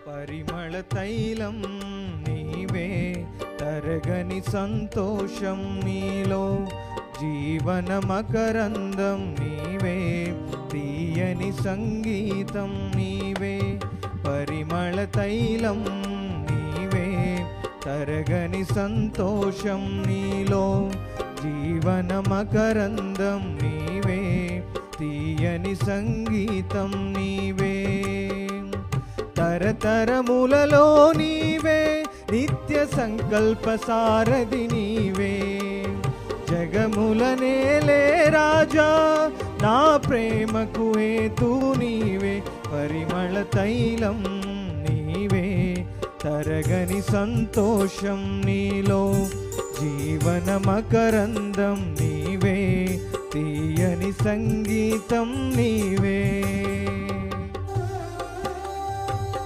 పరిమళ తైలం నీవే, తరగని సంతోషం నీలో, జీవన మకరందం నీవే, తీయని సంగీతం నీవే. పరిమళ తైలం నీవే, తరగని సంతోషం నీలో, జీవన మకరందం నీవే, తీయని సంగీతం నీవే. తరతరములలో నీవే, నిత్య సంకల్ప సారథి నీవే, జగముల నేలే రాజా, నా ప్రేమకు హేతు నీవే. పరిమళ తైలం నీవే, తరగని సంతోషం నీలో, జీవన మకరందం నీవే, తీయని సంగీతం నీవే.